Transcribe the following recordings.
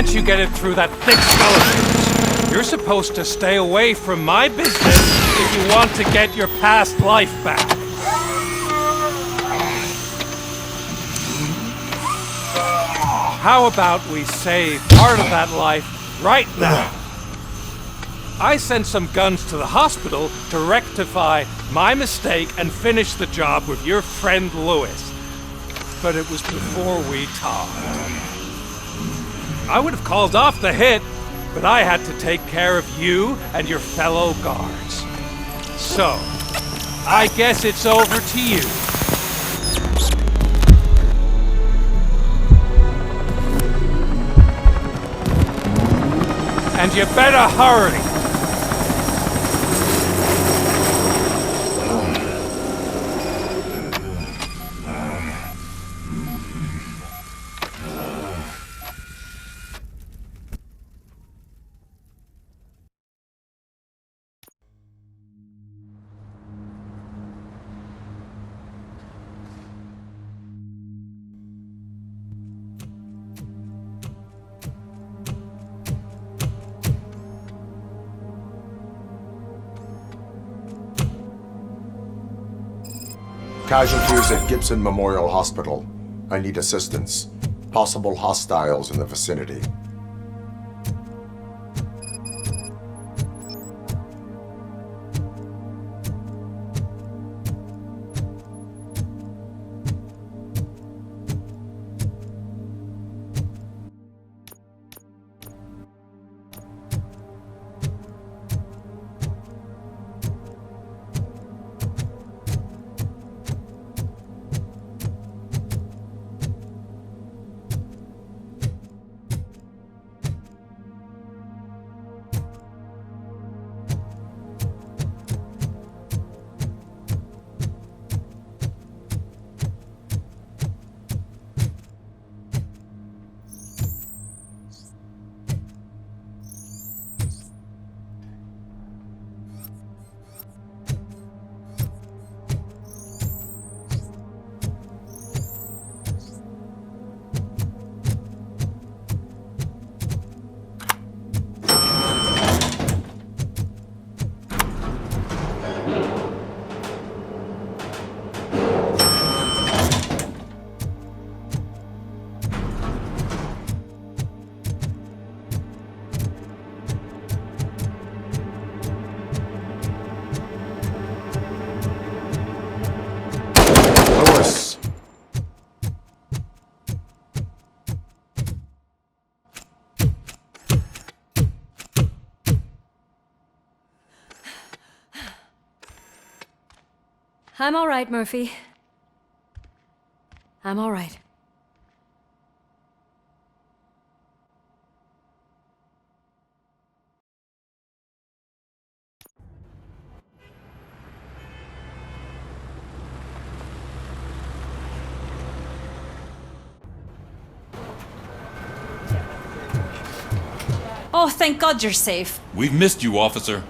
Can't you get it through that thick skeleton? You're supposed to stay away from my business if you want to get your past life back. How about we save part of that life right now? I sent some guns to the hospital to rectify my mistake and finish the job with your friend Lewis. But it was before we talked. I would have called off the hit, but I had to take care of you and your fellow guards. So, I guess it's over to you. And you better hurry. Casualties at Gibson Memorial Hospital. I need assistance. Possible hostiles in the vicinity. I'm all right, Murphy. I'm all right. Oh, thank God you're safe. We've missed you, officer.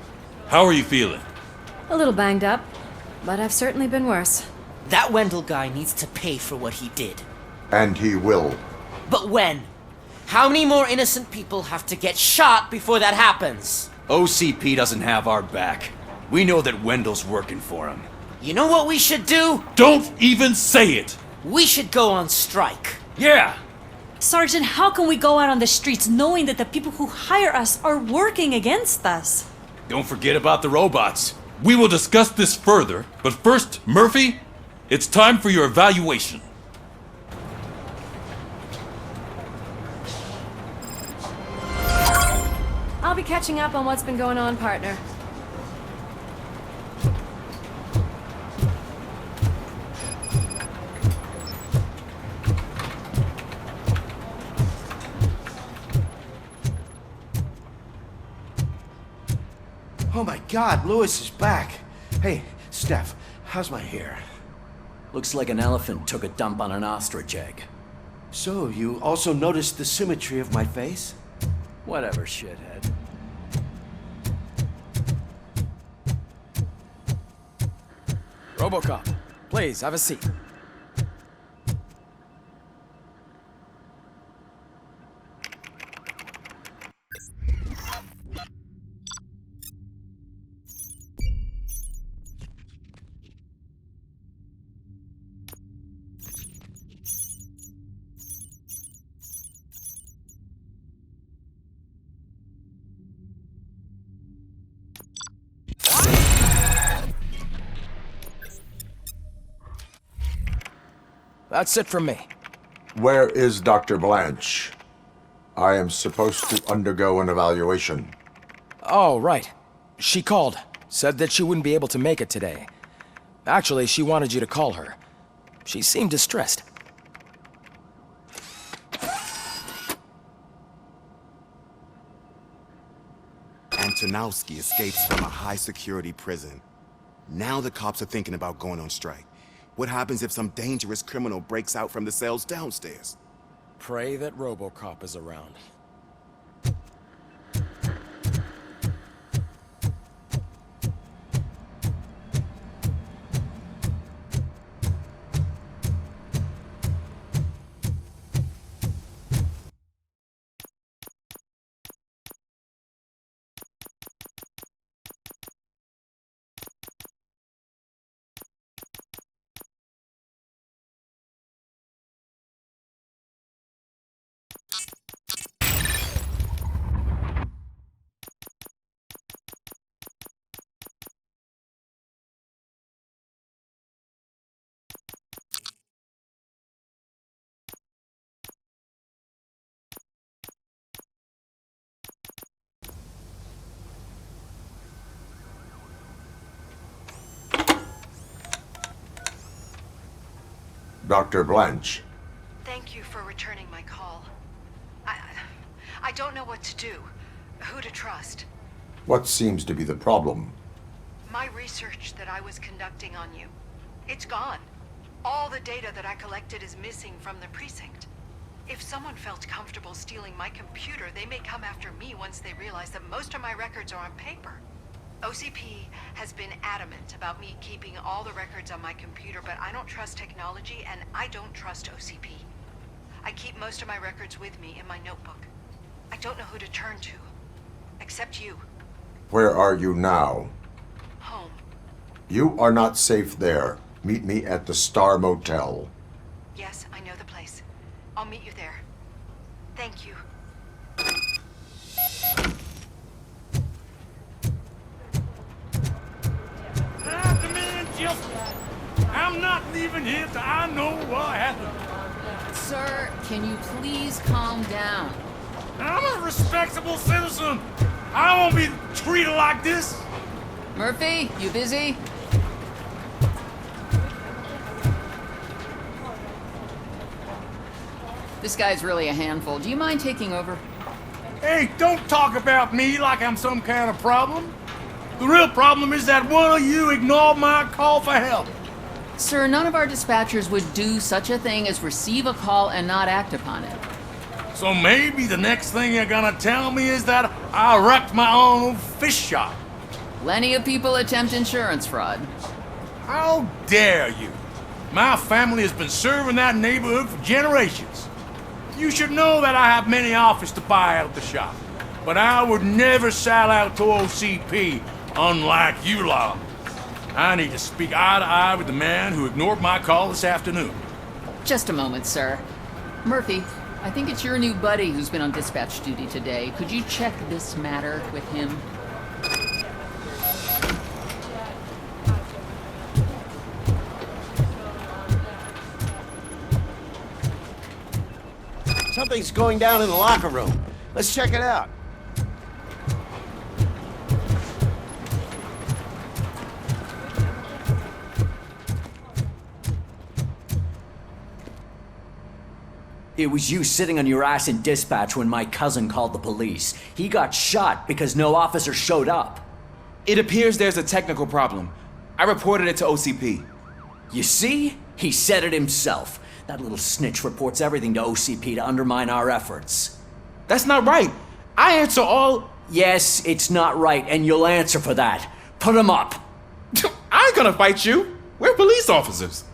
How are you feeling? A little banged up, but I've certainly been worse. That Wendell guy needs to pay for what he did. And he will. But when? How many more innocent people have to get shot before that happens? OCP doesn't have our back. We know that Wendell's working for him. You know what we should do? Don't even say it! We should go on strike. Yeah! Sergeant, how can we go out on the streets knowing that the people who hire us are working against us? Don't forget about the robots. We will discuss this further, but first, Murphy, it's time for your evaluation. I'll be catching up on what's been going on, partner. Oh my God, Lewis is back. Hey, Steph, how's my hair? Looks like an elephant took a dump on an ostrich egg. So, you also noticed the symmetry of my face? Whatever, shithead. Robocop, please, have a seat. That's it from me. Where is Dr. Blanche? I am supposed to undergo an evaluation. Oh, right. She called. Said that she wouldn't be able to make it today. Actually, she wanted you to call her. She seemed distressed. Antonowski escapes from a high-security prison. Now the cops are thinking about going on strike. What happens if some dangerous criminal breaks out from the cells downstairs? Pray that Robocop is around. Dr. Blanche. Thank you for returning my call. I don't know what to do, who to trust. What seems to be the problem? My research that I was conducting on you, it's gone. All the data that I collected is missing from the precinct. If someone felt comfortable stealing my computer, they may come after me once they realize that most of my records are on paper. OCP has been adamant about me keeping all the records on my computer, but I don't trust technology and I don't trust OCP. I keep most of my records with me in my notebook. I don't know who to turn to, except you. Where are you now? Home. You are not safe there. Meet me at the Star Motel. Yes, I know the place. I'll meet you there. Thank you. I'm not leaving here till I know what happened. Sir, can you please calm down? I'm a respectable citizen. I won't be treated like this. Murphy, you busy? This guy's really a handful. Do you mind taking over? Hey, don't talk about me like I'm some kind of problem. The real problem is that one of you ignored my call for help. Sir, none of our dispatchers would do such a thing as receive a call and not act upon it. So maybe the next thing you're gonna tell me is that I wrecked my own fish shop. Plenty of people attempt insurance fraud. How dare you? My family has been serving that neighborhood for generations. You should know that I have many offers to buy out the shop. But I would never sell out to OCP, unlike you lot. I need to speak eye to eye with the man who ignored my call this afternoon. Just a moment, sir. Murphy, I think it's your new buddy who's been on dispatch duty today. Could you check this matter with him? Something's going down in the locker room. Let's check it out. It was you sitting on your ass in dispatch when my cousin called the police. He got shot because no officer showed up. It appears there's a technical problem. I reported it to OCP. You see? He said it himself. That little snitch reports everything to OCP to undermine our efforts. That's not right. I answer all... Yes, it's not right, and you'll answer for that. Put him up. I ain't gonna fight you. We're police officers.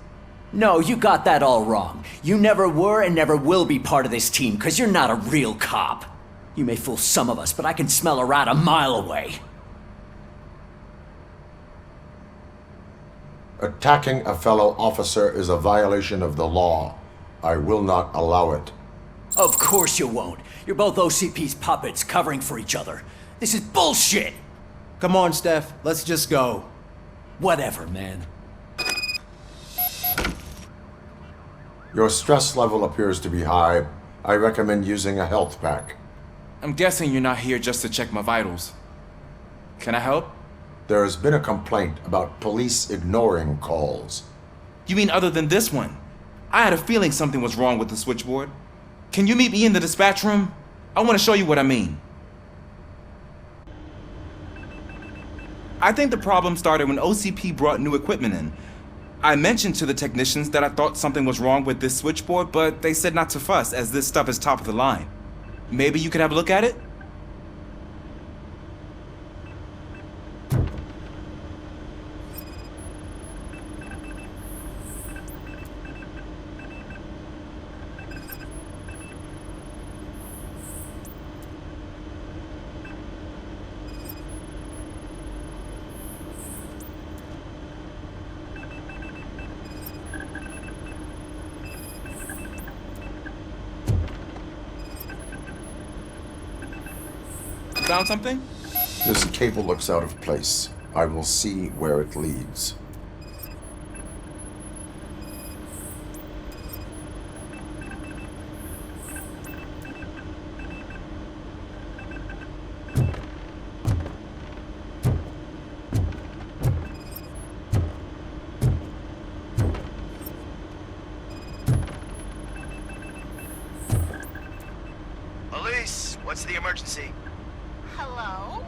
No, you got that all wrong. You never were and never will be part of this team, because you're not a real cop. You may fool some of us, but I can smell a rat a mile away. Attacking a fellow officer is a violation of the law. I will not allow it. Of course you won't. You're both OCP's puppets covering for each other. This is bullshit! Come on, Steph. Let's just go. Whatever, man. Your stress level appears to be high. I recommend using a health pack. I'm guessing you're not here just to check my vitals. Can I help? There has been a complaint about police ignoring calls. You mean other than this one? I had a feeling something was wrong with the switchboard. Can you meet me in the dispatch room? I want to show you what I mean. I think the problem started when OCP brought new equipment in. I mentioned to the technicians that I thought something was wrong with this switchboard, but they said not to fuss, as this stuff is top of the line. Maybe you could have a look at it? Found something? This cable looks out of place. I will see where it leads. Police, what's the emergency? Hello?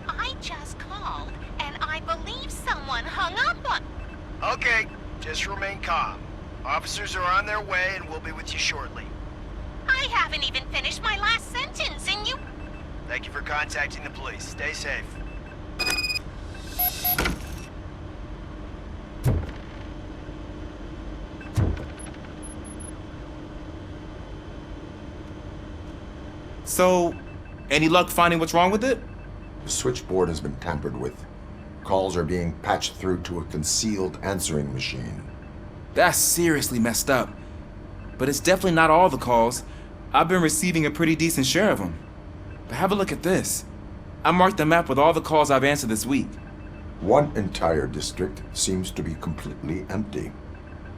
I just called, and I believe someone hung up on... Okay, just remain calm. Officers are on their way and we'll be with you shortly. I haven't even finished my last sentence, and you... Thank you for contacting the police. Stay safe. So, any luck finding what's wrong with it? The switchboard has been tampered with. Calls are being patched through to a concealed answering machine. That's seriously messed up. But it's definitely not all the calls. I've been receiving a pretty decent share of them. But have a look at this. I marked the map with all the calls I've answered this week. One entire district seems to be completely empty.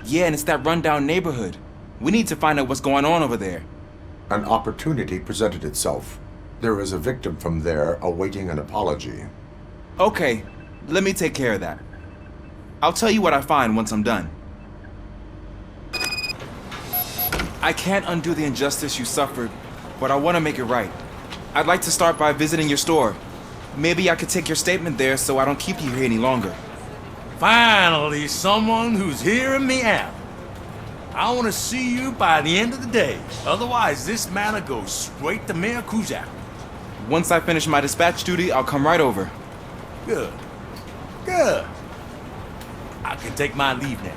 Yeah, and it's that rundown neighborhood. We need to find out what's going on over there. An opportunity presented itself. There is a victim from there awaiting an apology. Okay, let me take care of that. I'll tell you what I find once I'm done. I can't undo the injustice you suffered, but I want to make it right. I'd like to start by visiting your store. Maybe I could take your statement there so I don't keep you here any longer. Finally, someone who's hearing me out. I want to see you by the end of the day. Otherwise, this matter goes straight to Mayor Kuzak. Once I finish my dispatch duty, I'll come right over. Good. Good. I can take my leave now.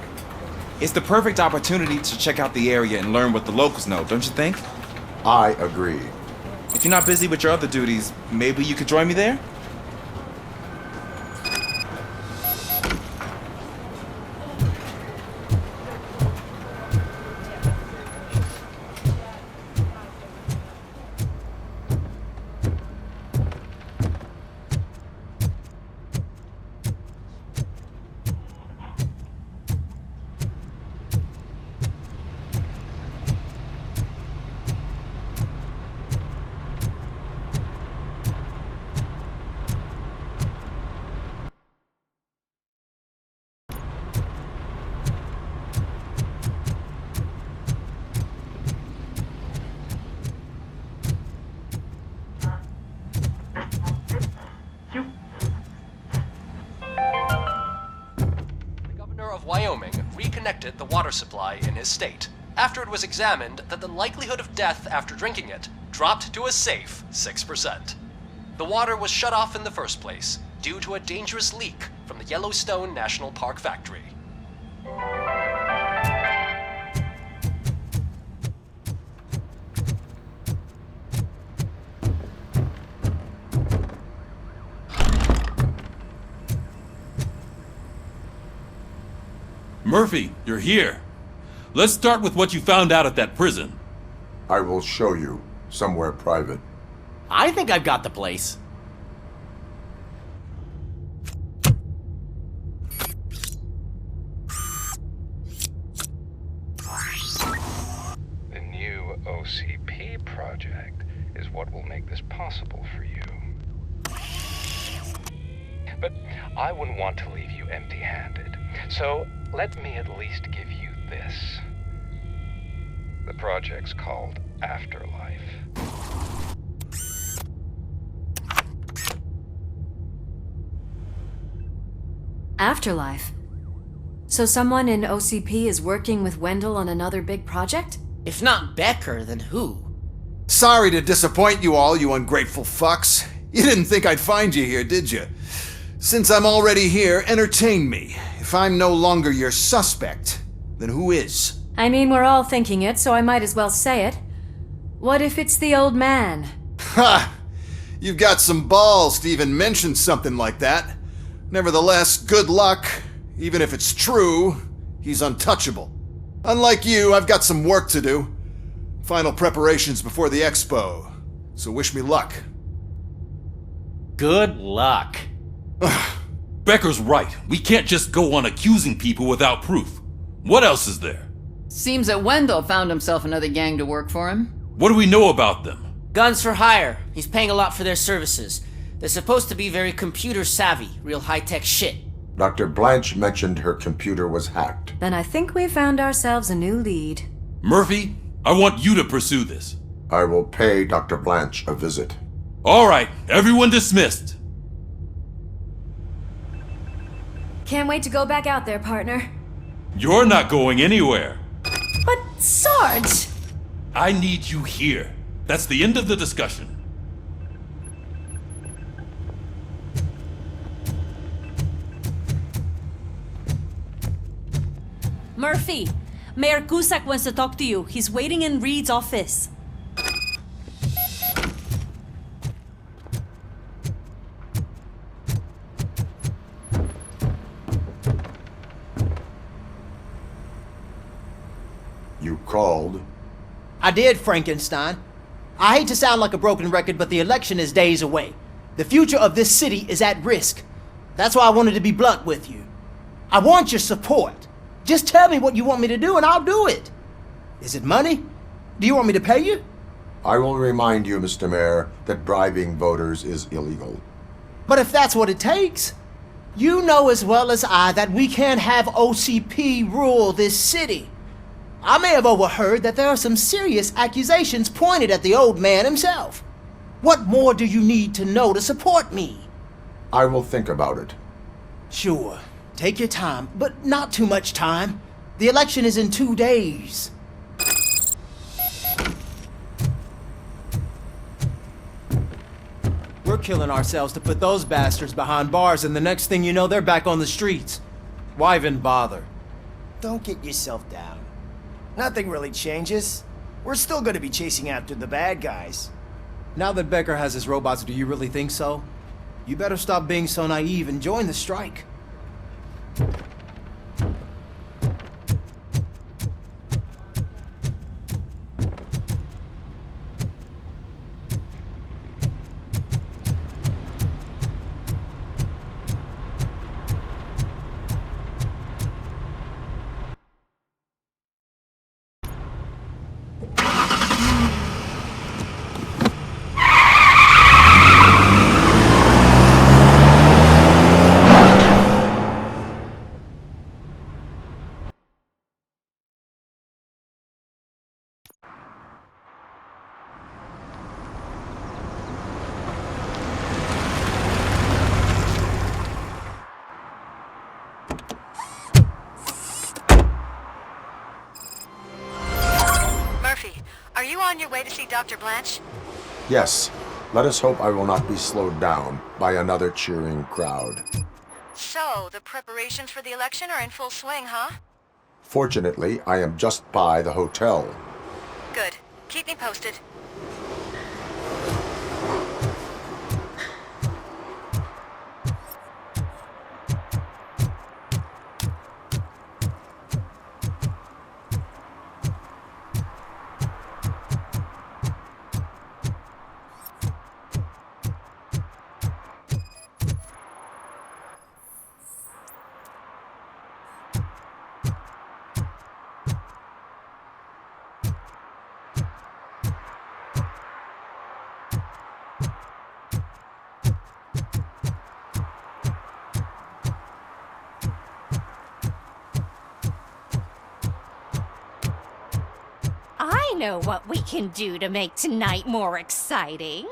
It's the perfect opportunity to check out the area and learn what the locals know, don't you think? I agree. If you're not busy with your other duties, maybe you could join me there? Wyoming reconnected the water supply in his state after it was examined that the likelihood of death after drinking it dropped to a safe 6%. The water was shut off in the first place due to a dangerous leak from the Yellowstone National Park factory. Murphy, you're here. Let's start with what you found out at that prison. I will show you somewhere private. I think I've got the place. The new OCP project is what will make this possible for you. But I wouldn't want to leave you empty-handed. So let me at least give you this. The project's called Afterlife. Afterlife? So someone in OCP is working with Wendell on another big project? If not Becker, then who? Sorry to disappoint you all, you ungrateful fucks. You didn't think I'd find you here, did you? Since I'm already here, entertain me. If I'm no longer your suspect, then who is? I mean, we're all thinking it, so I might as well say it. What if it's the old man? Ha! You've got some balls to even mention something like that. Nevertheless, good luck. Even if it's true, he's untouchable. Unlike you, I've got some work to do. Final preparations before the expo. So wish me luck. Good luck. Becker's right. We can't just go on accusing people without proof. What else is there? Seems that Wendell found himself another gang to work for him. What do we know about them? Guns for hire. He's paying a lot for their services. They're supposed to be very computer savvy, real high-tech shit. Dr. Blanche mentioned her computer was hacked. Then I think we found ourselves a new lead. Murphy, I want you to pursue this. I will pay Dr. Blanche a visit. All right, everyone dismissed. Can't wait to go back out there, partner. You're not going anywhere. But Sarge! I need you here. That's the end of the discussion. Murphy, Mayor Cusack wants to talk to you. He's waiting in Reed's office. You called? I did, Frankenstein. I hate to sound like a broken record, but the election is days away. The future of this city is at risk. That's why I wanted to be blunt with you. I want your support. Just tell me what you want me to do and I'll do it. Is it money? Do you want me to pay you? I will remind you, Mr. Mayor, that bribing voters is illegal. But if that's what it takes, you know as well as I that we can't have OCP rule this city. I may have overheard that there are some serious accusations pointed at the old man himself. What more do you need to know to support me? I will think about it. Sure. Take your time, but not too much time. The election is in 2 days. We're killing ourselves to put those bastards behind bars, and the next thing you know, they're back on the streets. Why even bother? Don't get yourself down. Nothing really changes. We're still gonna be chasing after the bad guys. Now that Becker has his robots, do you really think so? You better stop being so naive and join the strike. Are you on your way to see Dr. Blanche? Yes. Let us hope I will not be slowed down by another cheering crowd. So, the preparations for the election are in full swing, huh? Fortunately, I am just by the hotel. Good. Keep me posted. I know what we can do to make tonight more exciting.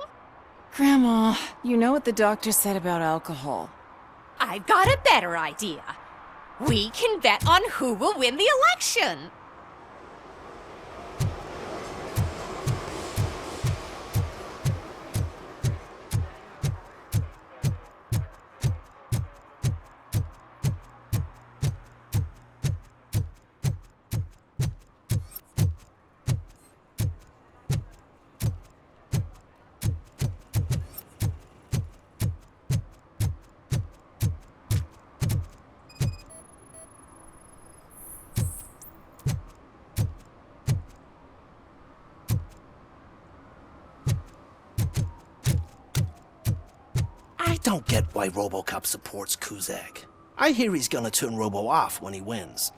Grandma, you know what the doctor said about alcohol. I've got a better idea. We can bet on who will win the election. I don't get why Robocop supports Kuzak. I hear he's gonna turn Robo off when he wins.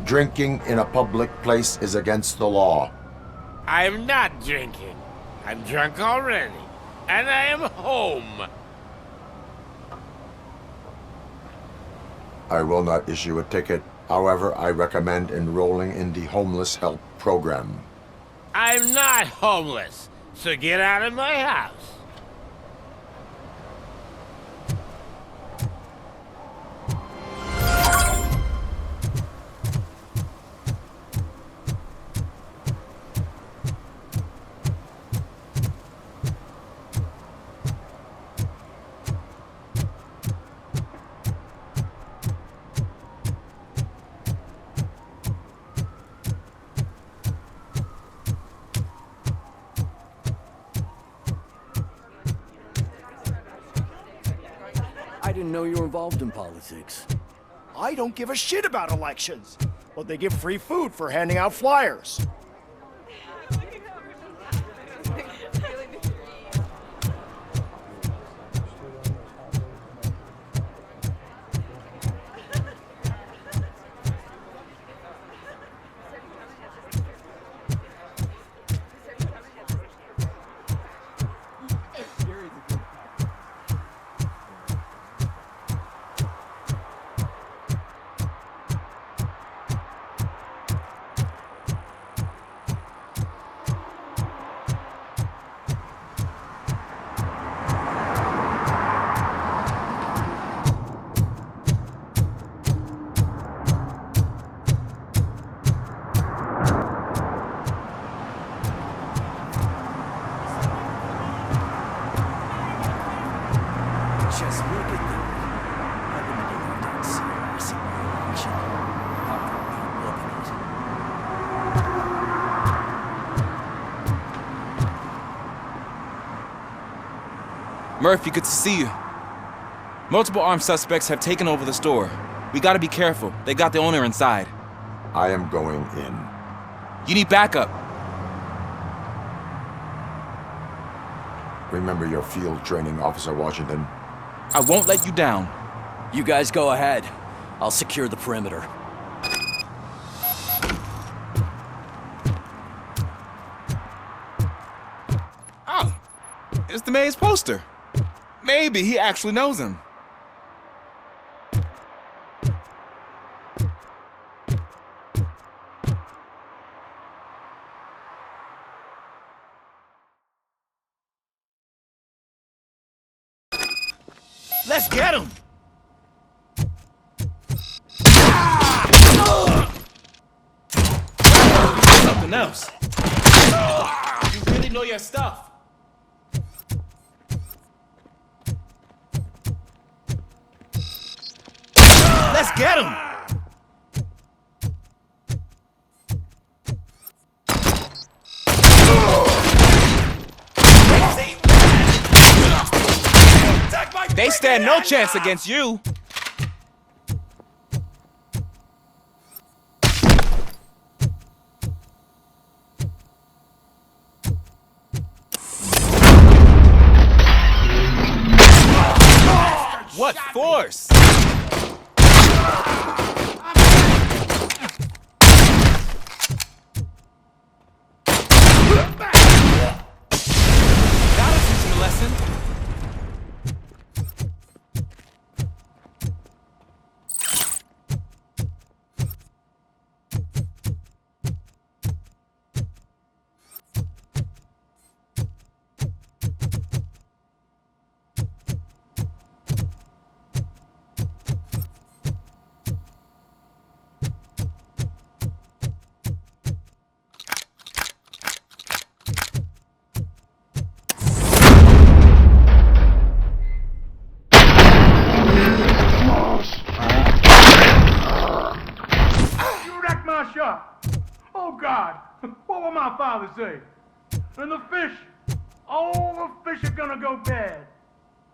Drinking in a public place is against the law. I'm not drinking. I'm drunk already. And I am home. I will not issue a ticket. However, I recommend enrolling in the homeless help program. I'm not homeless, so get out of my house. didn't know you were involved in politics. I don't give a shit about elections, but they give free food for handing out flyers. Just look at them. I wouldn't believe that serious in my election. How can we live in it? Murphy, good to see you. Multiple armed suspects have taken over the store. We gotta be careful. They got the owner inside. I am going in. You need backup. Remember your field training, Officer Washington. I won't let you down. You guys go ahead. I'll secure the perimeter. Oh, it's the mayor's poster. Maybe he actually knows him. Let's get him! Something else. You really know your stuff. Let's get him! They stand no chance against you. What force? Gotta teach him a lesson. Shop. Oh God, what will my father say? And the fish, all the fish are gonna go bad.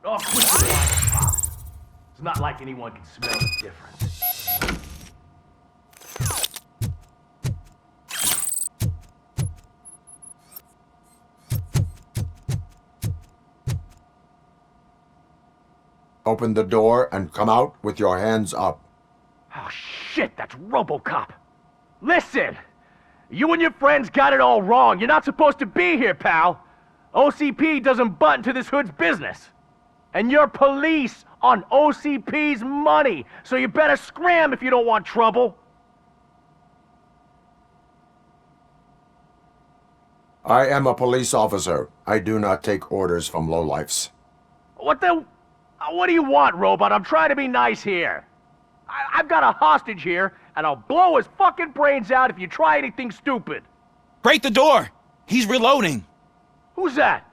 Oh, quit the lie. It's not like anyone can smell the difference. Open the door and come out with your hands up. Oh shit, that's Robocop. Listen, you and your friends got it all wrong. You're not supposed to be here, pal. OCP doesn't butt into this hood's business. And you're police on OCP's money, so you better scram if you don't want trouble. I am a police officer. I do not take orders from lowlifes. What do you want, Robot? I'm trying to be nice here. I've got a hostage here, and I'll blow his fucking brains out if you try anything stupid. Break the door! He's reloading! Who's that?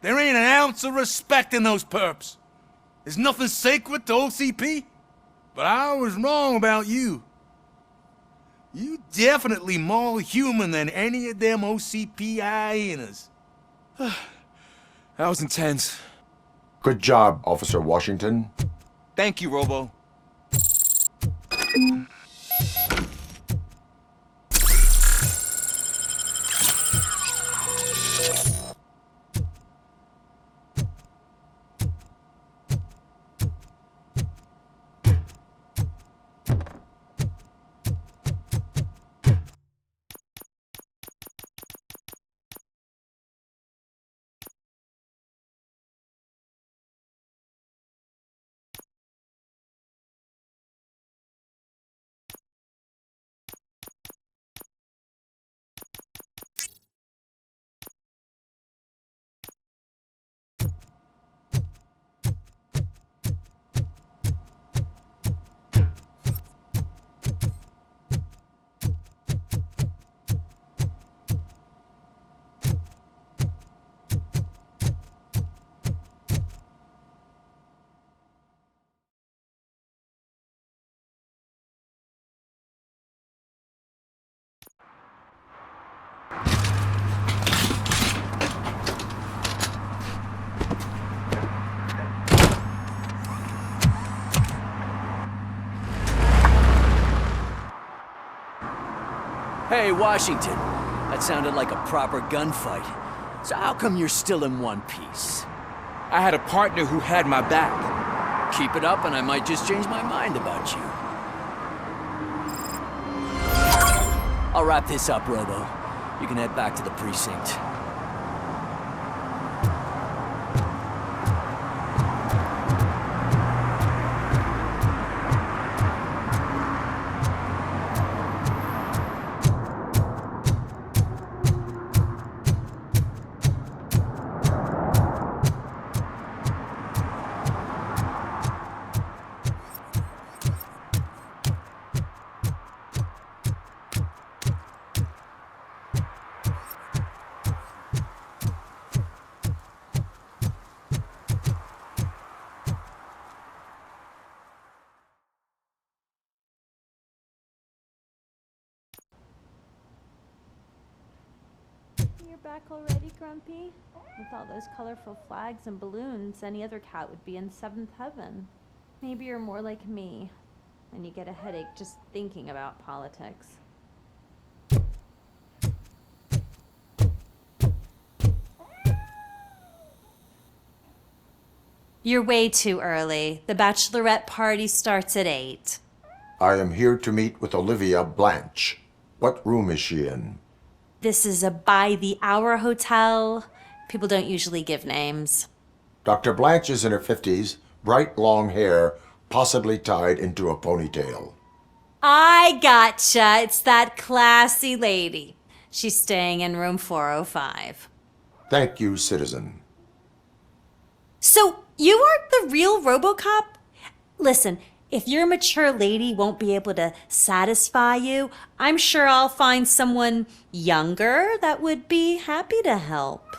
There ain't an ounce of respect in those perps. There's nothing sacred to OCP. But I was wrong about you. You definitely more human than any of them OCP hyenas. That was intense. Good job, Officer Washington. Thank you, Robo. Hey, Washington. That sounded like a proper gunfight. So how come you're still in one piece? I had a partner who had my back. Keep it up and I might just change my mind about you. I'll wrap this up, Robo. You can head back to the precinct. You're back already, Grumpy? With all those colorful flags and balloons, any other cat would be in seventh heaven. Maybe you're more like me, and you get a headache just thinking about politics. You're way too early. The bachelorette party starts at 8. I am here to meet with Olivia Blanche. What room is she in? This is a by-the-hour hotel. People don't usually give names. Dr. Blanche is in her 50s, bright long hair, possibly tied into a ponytail. I gotcha. It's that classy lady. She's staying in room 405. Thank you, citizen. So, you aren't the real Robocop? Listen, if your mature lady won't be able to satisfy you, I'm sure I'll find someone younger that would be happy to help.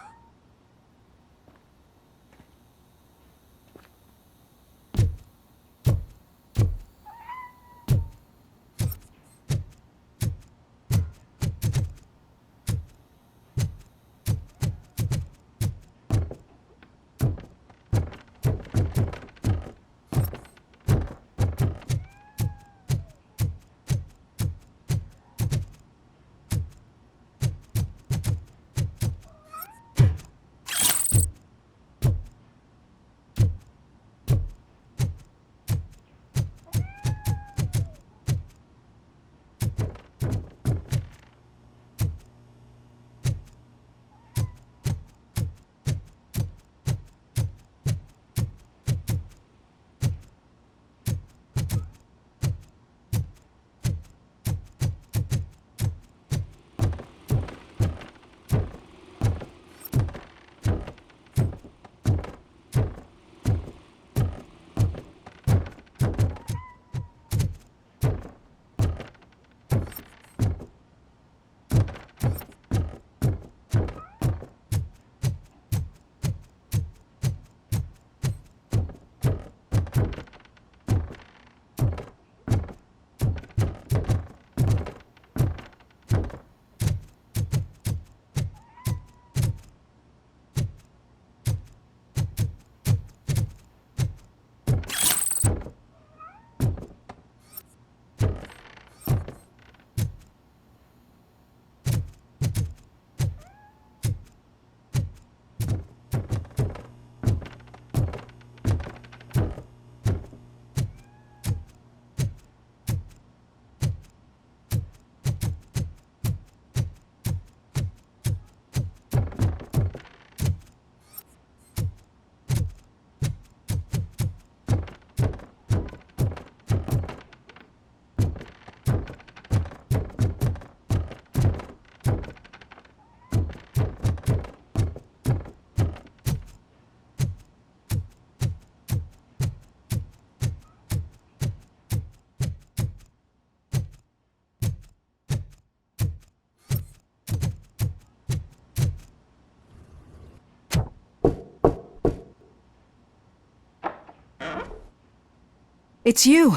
It's you.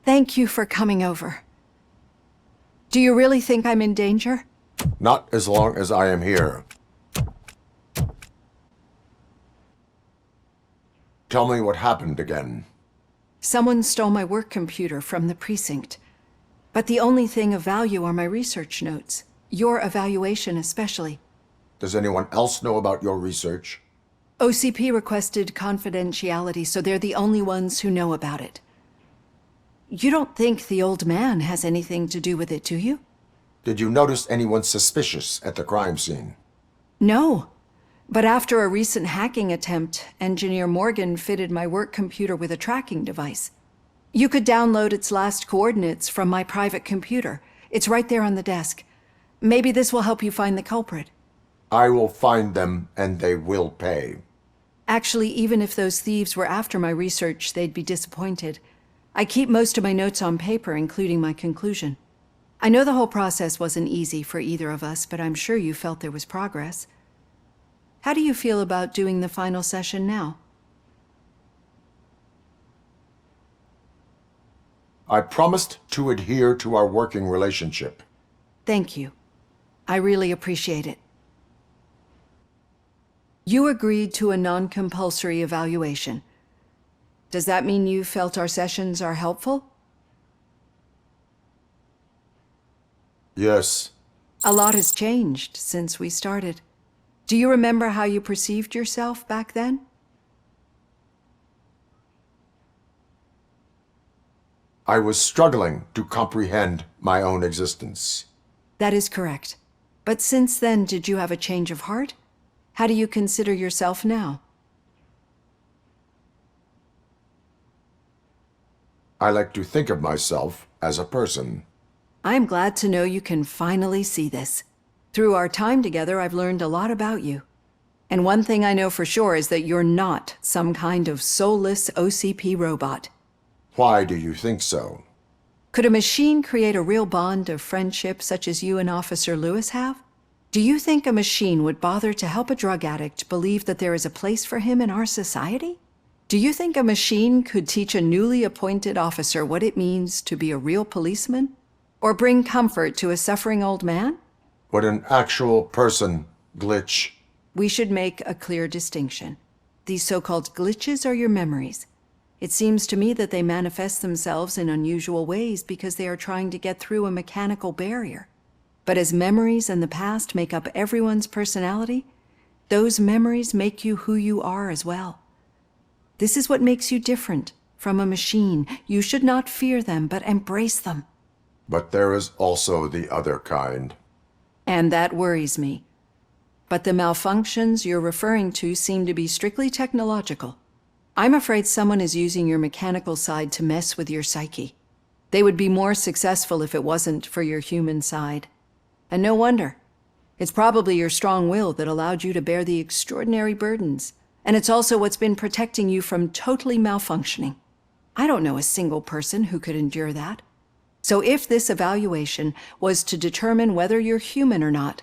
Thank you for coming over. Do you really think I'm in danger? Not as long as I am here. Tell me what happened again. Someone stole my work computer from the precinct. But the only thing of value are my research notes. Your evaluation especially. Does anyone else know about your research? OCP requested confidentiality, so they're the only ones who know about it. You don't think the old man has anything to do with it, do you? Did you notice anyone suspicious at the crime scene? No. But after a recent hacking attempt, Engineer Morgan fitted my work computer with a tracking device. You could download its last coordinates from my private computer. It's right there on the desk. Maybe this will help you find the culprit. I will find them, and they will pay. Actually, even if those thieves were after my research, they'd be disappointed. I keep most of my notes on paper, including my conclusion. I know the whole process wasn't easy for either of us, but I'm sure you felt there was progress. How do you feel about doing the final session now? I promised to adhere to our working relationship. Thank you. I really appreciate it. You agreed to a non-compulsory evaluation. Does that mean you felt our sessions are helpful? Yes. A lot has changed since we started. Do you remember how you perceived yourself back then? I was struggling to comprehend my own existence. That is correct. But since then, did you have a change of heart? How do you consider yourself now? I like to think of myself as a person. I'm glad to know you can finally see this. Through our time together, I've learned a lot about you. And one thing I know for sure is that you're not some kind of soulless OCP robot. Why do you think so? Could a machine create a real bond of friendship such as you and Officer Lewis have? Do you think a machine would bother to help a drug addict believe that there is a place for him in our society? Do you think a machine could teach a newly appointed officer what it means to be a real policeman? Or bring comfort to a suffering old man? Would an actual person glitch? We should make a clear distinction. These so-called glitches are your memories. It seems to me that they manifest themselves in unusual ways because they are trying to get through a mechanical barrier. But as memories and the past make up everyone's personality, those memories make you who you are as well. This is what makes you different from a machine. You should not fear them, but embrace them. But there is also the other kind. And that worries me. But the malfunctions you're referring to seem to be strictly technological. I'm afraid someone is using your mechanical side to mess with your psyche. They would be more successful if it wasn't for your human side. And no wonder. It's probably your strong will that allowed you to bear the extraordinary burdens. And it's also what's been protecting you from totally malfunctioning. I don't know a single person who could endure that. So if this evaluation was to determine whether you're human or not,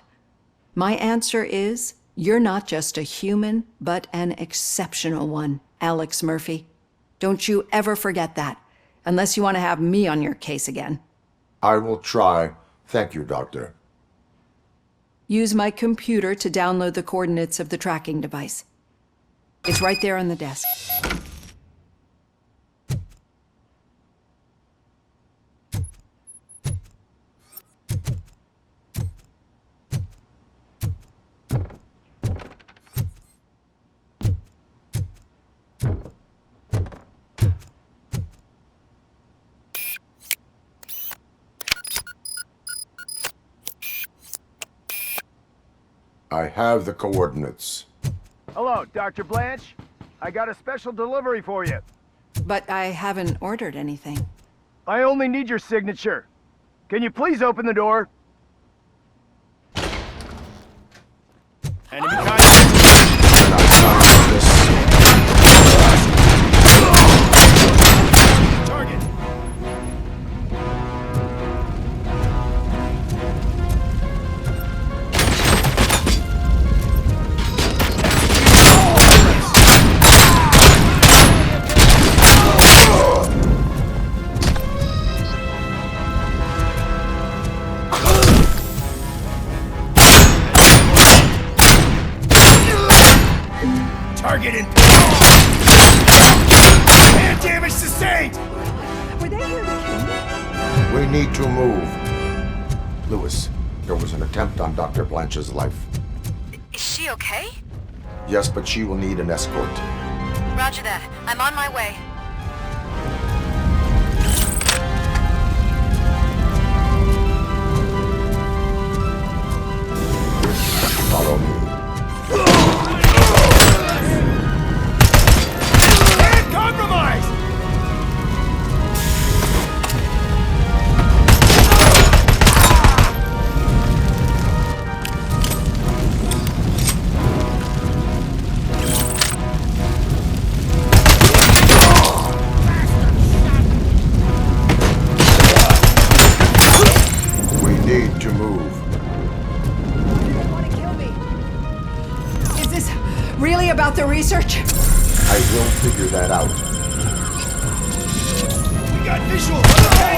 my answer is you're not just a human, but an exceptional one, Alex Murphy. Don't you ever forget that, unless you want to have me on your case again. I will try. Thank you, Doctor. Use my computer to download the coordinates of the tracking device. It's right there on the desk. I have the coordinates. Hello, Dr. Blanche. I got a special delivery for you. But I haven't ordered anything. I only need your signature. Can you please open the door? Enemy target. in. And damage sustained! Were they here to kill me? We need to move. Lewis, there was an attempt on Dr. Blanche's life. Is she okay? Yes, but she will need an escort. Roger that. I'm on my way. Follow me. Can't compromise! We need to move. Is this really about the research? I will figure that out. We got visual! Okay!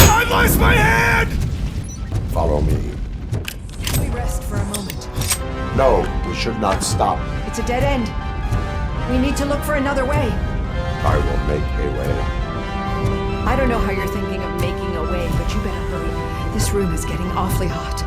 I lost my hand! Follow me. Can we rest for a moment? No, we should not stop. It's a dead end. We need to look for another way. I will make a way. I don't know how you're thinking of making a way, but you better hurry. This room is getting awfully hot.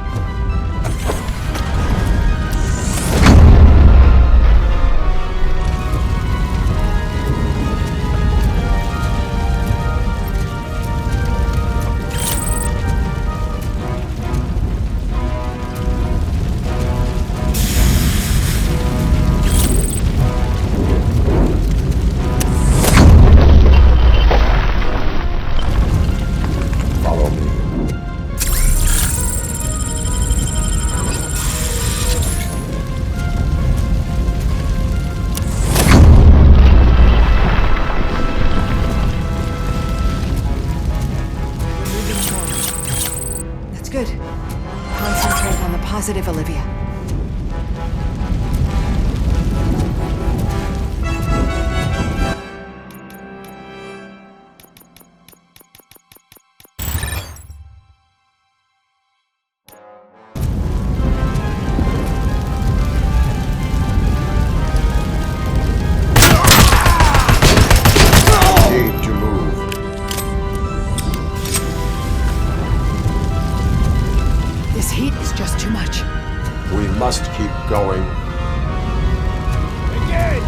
Follow me. That's good. Concentrate on the positive, Olivia. Need to move. This heat is just too much. We must keep going. Again!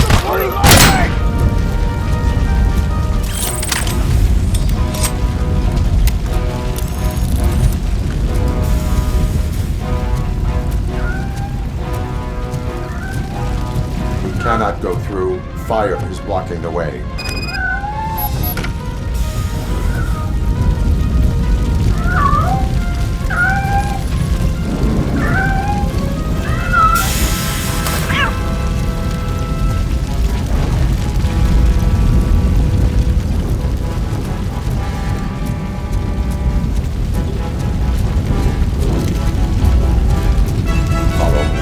Supporting my leg! We cannot go through. Fire is blocking the way. Follow me.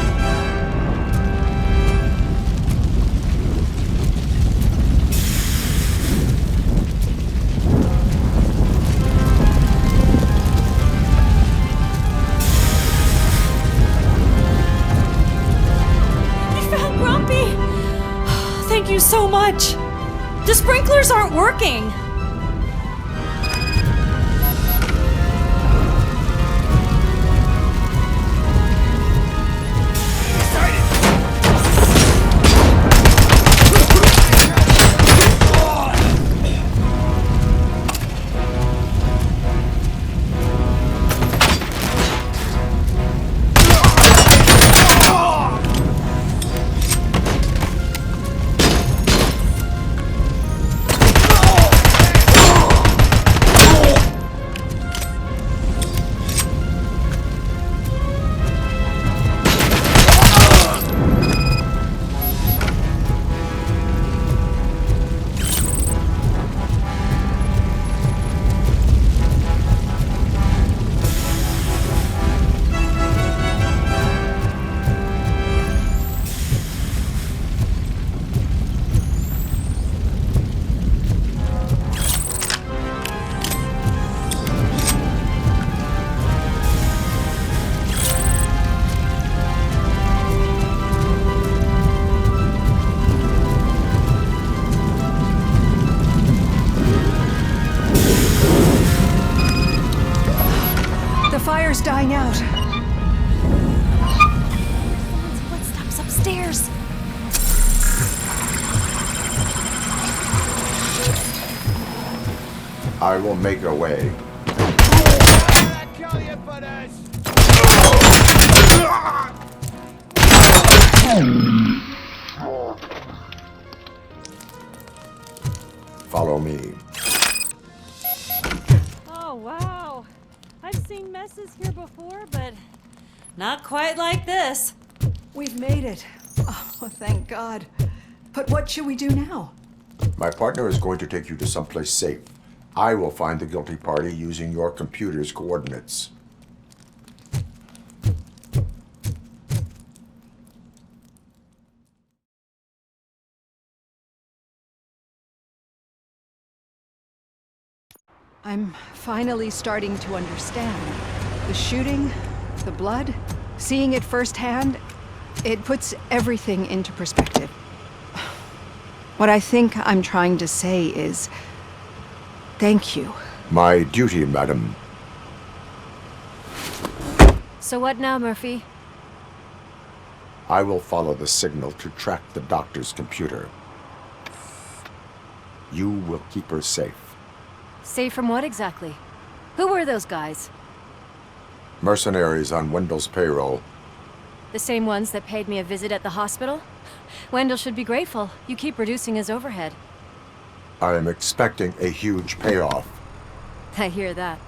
We found Grumpy! Thank you so much. The sprinklers aren't working. power's dying out. Someone's footsteps upstairs. I will make a way. Follow me. Oh, wow. I've seen messes here before, but not quite like this. We've made it. Oh, thank God. But what should we do now? My partner is going to take you to someplace safe. I will find the guilty party using your computer's coordinates. I'm finally starting to understand. The shooting, the blood, seeing it firsthand, it puts everything into perspective. What I think I'm trying to say is, thank you. My duty, madam. So what now, Murphy? I will follow the signal to track the doctor's computer. You will keep her safe. Safe from what exactly? Who were those guys? Mercenaries on Wendell's payroll. The same ones that paid me a visit at the hospital? Wendell should be grateful. You keep reducing his overhead. I am expecting a huge payoff. I hear that.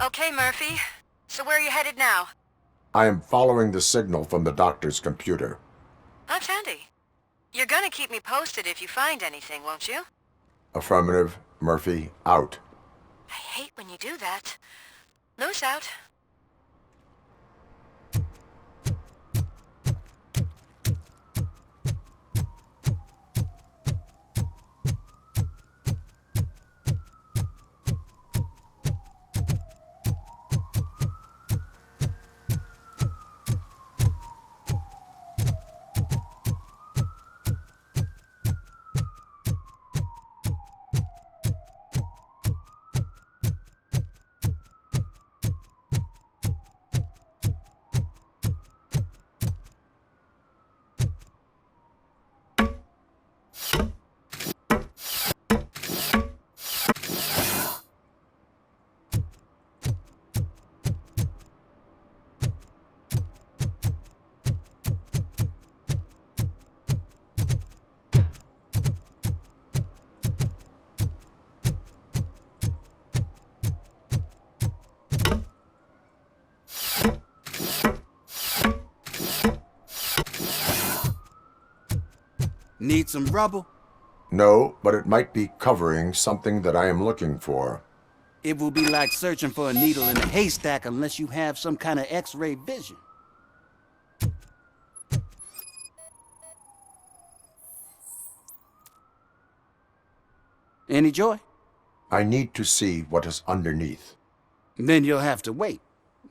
Okay, Murphy. So where are you headed now? I am following the signal from the doctor's computer. That's handy. You're gonna keep me posted if you find anything, won't you? Affirmative. Murphy, out. I hate when you do that. Loose out. Need some rubble? No, but it might be covering something that I am looking for. It will be like searching for a needle in a haystack unless you have some kind of X-ray vision. Any joy? I need to see what is underneath. Then you'll have to wait.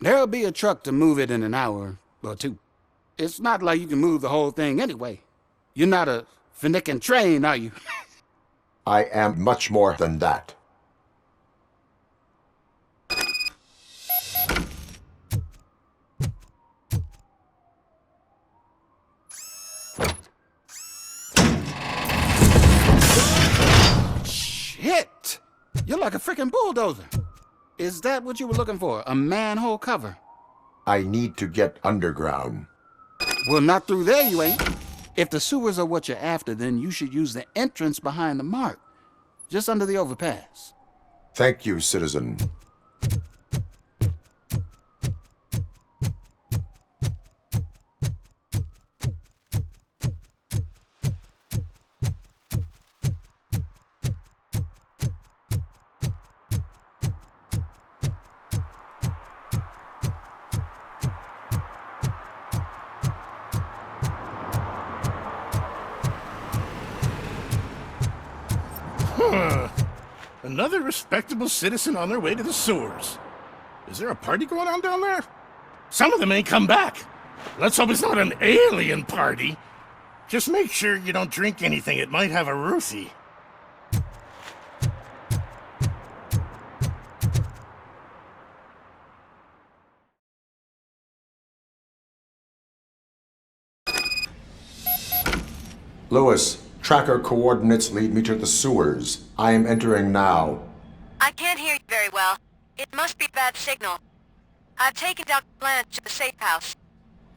There'll be a truck to move it in an hour or two. It's not like you can move the whole thing anyway. You're not a Finnican train, are you? I am much more than that. Shit! You're like a freaking bulldozer. Is that what you were looking for? A manhole cover? I need to get underground. Well, not through there, you ain't. If the sewers are what you're after, then you should use the entrance behind the mark, just under the overpass. Thank you, citizen. Another respectable citizen on their way to the sewers. Is there a party going on down there? Some of them ain't come back. Let's hope it's not an alien party. Just make sure you don't drink anything. It might have a roofie. Lewis, tracker coordinates lead me to the sewers. I am entering now. I can't hear you very well. It must be a bad signal. I've taken Dr. Blanche to the safe house.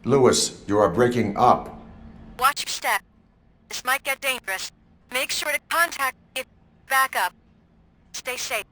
Lewis, you are breaking up. Watch your step. This might get dangerous. Make sure to contact me if back up. Stay safe.